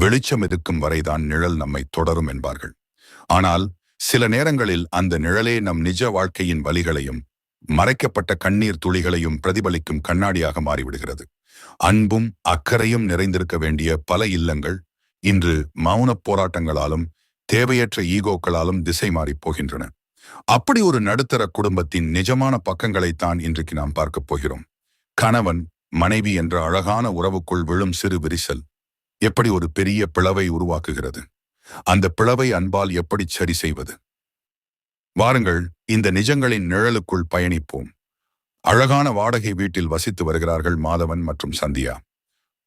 வெளிச்சம் இருக்கும் வரைதான் நிழல் நம்மை தொடரும் என்பார்கள். ஆனால் சில நேரங்களில் அந்த நிழலே நம் நிஜ வாழ்க்கையின் வலிகளையும் மறைக்கப்பட்ட கண்ணீர் துளிகளையும் பிரதிபலிக்கும் கண்ணாடியாக மாறிவிடுகிறது. அன்பும் அக்கறையும் நிறைந்திருக்க வேண்டிய பல இல்லங்கள் இன்று மௌனப் போராட்டங்களாலும் தேவையற்ற ஈகோக்களாலும் திசை மாறிப் போகின்றன. அப்படி ஒரு நடுத்தர குடும்பத்தின் நிஜமான பக்கங்களைத்தான் இன்றைக்கு நாம் பார்க்கப் போகிறோம். கணவன் மனைவி என்ற அழகான உறவுக்குள் விழும் சிறு விரிசல் எப்படி ஒரு பெரிய பிளவை உருவாக்குகிறது? அந்த பிளவை அன்பால் எப்படி சரி செய்வது? வாருங்கள், இந்த நிஜங்களின் நிழலுக்குள் பயணிப்போம். அழகான வாடகை வீட்டில் வசித்து வருகிறார்கள் மாதவன் மற்றும் சந்தியா.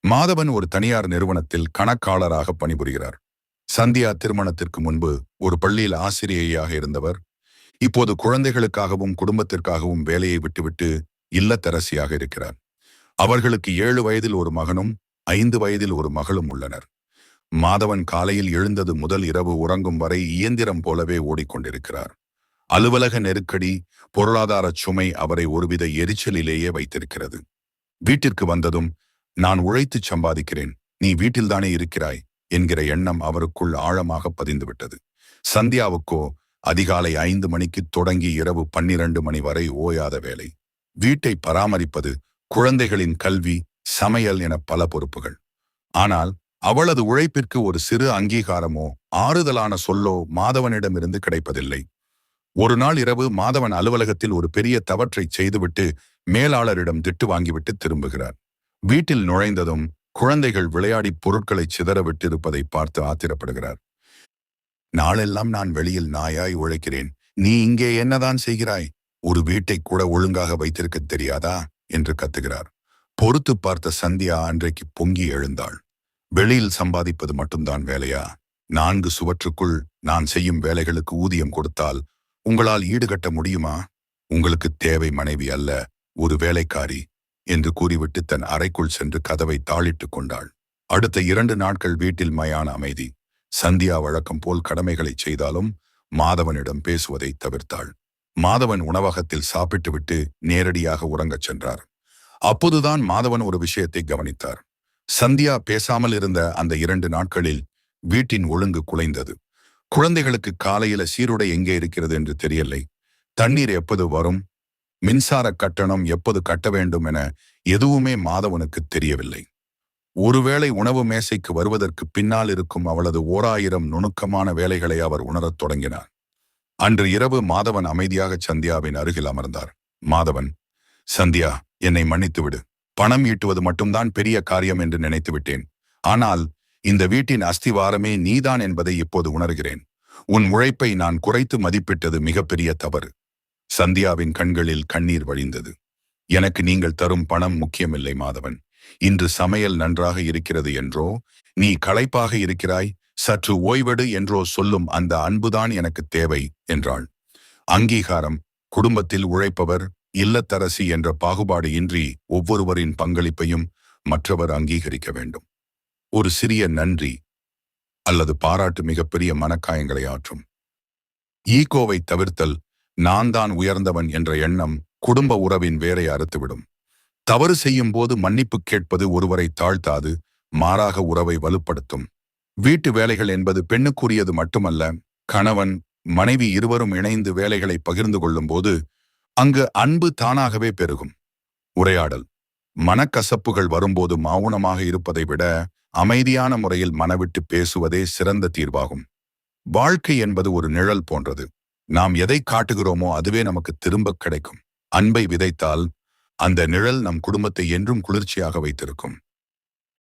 மாதவன் ஒரு தனியார் நிறுவனத்தில் கணக்காளராக பணிபுரிகிறார். சந்தியா திருமணத்திற்கு முன்பு ஒரு பள்ளியில் ஆசிரியையாக இருந்தவர். இப்போது குழந்தைகளுக்காகவும் குடும்பத்திற்காகவும் வேலையை விட்டுவிட்டு இல்லத்தரசியாக இருக்கிறார். அவர்களுக்கு 7 வயதில் ஒரு மகனும் 5 வயதில் ஒரு மகளும் உள்ளனர். மாதவன் காலையில் எழுந்தது முதல் இரவு உறங்கும் வரை இயந்திரம் போலவே ஓடிக்கொண்டிருக்கிறார். அலுவலக நெருக்கடி, பொருளாதார சுமை அவரை ஒருவித எரிச்சலிலேயே வைத்திருக்கிறது. வீட்டிற்கு வந்ததும், நான் உழைத்து சம்பாதிக்கிறேன், நீ வீட்டில்தானே இருக்கிறாய் என்கிற எண்ணம் அவருக்குள் ஆழமாக பதிந்துவிட்டது. சந்தியாவுக்கோ அதிகாலை 5 மணிக்கு தொடங்கி இரவு 12 மணி வரை ஓயாத வேலை. வீட்டை பராமரிப்பது, குழந்தைகளின் கல்வி, சமையல் என பல பொறுப்புகள். ஆனால் அவளது உழைப்பிற்கு ஒரு சிறு அங்கீகாரமோ ஆறுதலான சொல்லோ மாதவனிடமிருந்து கிடைப்பதில்லை. ஒரு நாள் இரவு மாதவன் அலுவலகத்தில் ஒரு பெரிய தவற்றை செய்துவிட்டு மேலாளரிடம் திட்டு வாங்கிவிட்டு திரும்புகிறார். வீட்டில் நுழைந்ததும் குழந்தைகள் விளையாடி பொருட்களை சிதறவிட்டிருப்பதை பார்த்து ஆத்திரப்படுகிறார். நாளெல்லாம் நான் வெளியில் நாயாய் உழைக்கிறேன், நீ இங்கே என்னதான் செய்கிறாய்? ஒரு வீட்டை கூட ஒழுங்காக வைத்திருக்க தெரியாதா என்று கத்துகிறார். பொறுத்து பார்த்த சந்தியா அன்றைக்கு பொங்கி எழுந்தாள். வெளியில் சம்பாதிப்பது மட்டும்தான் வேலையா? 4 சுவற்றுக்குள் நான் செய்யும் வேலைகளுக்கு ஊதியம் கொடுத்தால் உங்களால் ஈடுகட்ட முடியுமா? உங்களுக்கு தேவை மனைவி அல்ல, ஒரு வேலைக்காரி என்று கூறிவிட்டு தன் அறைக்குள் சென்று கதவை தாளிட்டுக் கொண்டாள். அடுத்த 2 நாட்கள் வீட்டில் மயான அமைதி. சந்தியா வழக்கம் போல் கடமைகளை செய்தாலும் மாதவனிடம் பேசுவதை தவிர்த்தாள். மாதவன் உணவகத்தில் சாப்பிட்டுவிட்டு நேரடியாக உறங்கச் சென்றார். அப்போதுதான் மாதவன் ஒரு விஷயத்தை கவனித்தார். சந்தியா பேசாமல் இருந்த அந்த 2 நாட்களில் வீட்டின் ஒழுங்கு குலைந்தது. குழந்தைகளுக்கு காலையில சீருடை எங்கே இருக்கிறது என்று தெரியலை. தண்ணீர் எப்போது வரும், மின்சார கட்டணம் எப்போது கட்ட வேண்டும் என எதுவுமே மாதவனுக்கு தெரியவில்லை. ஒருவேளை உணவு மேசைக்கு வருவதற்கு பின்னால் இருக்கும் அவளது 1000 நுணுக்கமான வேலைகளை அவர் உணரத் தொடங்கினார். அன்று இரவு மாதவன் அமைதியாக சந்தியாவின் அருகில் அமர்ந்தார். மாதவன், சந்தியா, என்னை மன்னித்துவிடு. பணம் ஈட்டுவது மட்டும்தான் பெரிய காரியம் என்று நினைத்து விட்டேன். ஆனால் இந்த வீட்டின் அஸ்திவாரமே நீதான் என்பதை இப்போது உணர்கிறேன். உன் உழைப்பை நான் குறைத்து மதிப்பிட்டது மிகப்பெரிய தவறு. சந்தியாவின் கண்களில் கண்ணீர் வழிந்தது. எனக்கு நீங்கள் தரும் பணம் முக்கியமில்லை மாதவன். இன்று சமையல் நன்றாக இருக்கிறது என்றோ, நீ களைப்பாக இருக்கிறாய், சற்று ஓய்வெடு என்றோ சொல்லும் அந்த அன்புதான் எனக்கு தேவை என்றாள். அங்கீகாரம், குடும்பத்தில் உழைப்பவர், இல்லத்தரசி என்ற பாகுபாடு இன்றி ஒவ்வொருவரின் பங்களிப்பையும் மற்றவர் அங்கீகரிக்க வேண்டும். ஒரு சிறிய நன்றி அல்லது பாராட்டு மிகப்பெரிய மனக்காயங்களை ஆற்றும். ஈகோவை தவிர்த்தல், நான் தான் உயர்ந்தவன் என்ற எண்ணம் குடும்ப உறவின் வேரை அறுத்துவிடும். தவறு செய்யும் போது மன்னிப்பு கேட்பது ஒருவரை தாழ்த்தாது, மாறாக உறவை வலுப்படுத்தும். வீட்டு வேலைகள் என்பது பெண்ணுக்குரியது மட்டுமல்ல. கணவன் மனைவி இருவரும் இணைந்து வேலைகளை பகிர்ந்து கொள்ளும் போது அங்கு அன்பு தானாகவே பெருகும். உரையாடல், மனக்கசப்புகள் வரும்போது மௌனமாக இருப்பதை விட அமைதியான முறையில் மனவிட்டு பேசுவதே சிறந்த தீர்வாகும். வாழ்க்கை என்பது ஒரு நிழல் போன்றது. நாம் எதை காட்டுகிறோமோ அதுவே நமக்கு திரும்ப கிடைக்கும். அன்பை விதைத்தால் அந்த நிழல் நம் குடும்பத்தை என்றும் குளிர்ச்சியாக வைத்திருக்கும்.